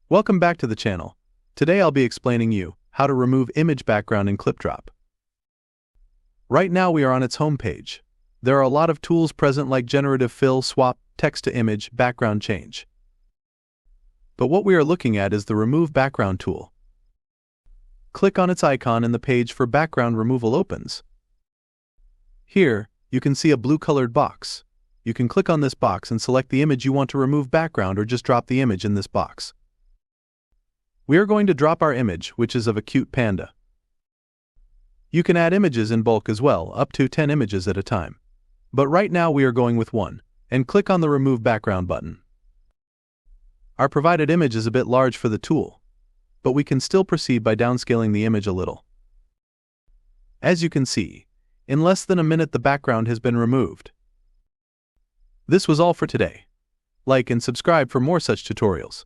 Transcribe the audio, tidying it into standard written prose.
Welcome back to the channel. Today I'll be explaining you how to remove image background in Clipdrop. Right now we are on its home page. There are a lot of tools present like generative fill, swap, text to image, background change. But what we are looking at is the remove background tool. Click on its icon and the page for background removal opens. Here, you can see a blue-colored box. You can click on this box and select the image you want to remove background or just drop the image in this box. We are going to drop our image, which is of a cute panda. You can add images in bulk as well, up to 10 images at a time. But right now we are going with one, and click on the Remove Background button. Our provided image is a bit large for the tool, but we can still proceed by downscaling the image a little. As you can see, in less than a minute the background has been removed. This was all for today. Like and subscribe for more such tutorials.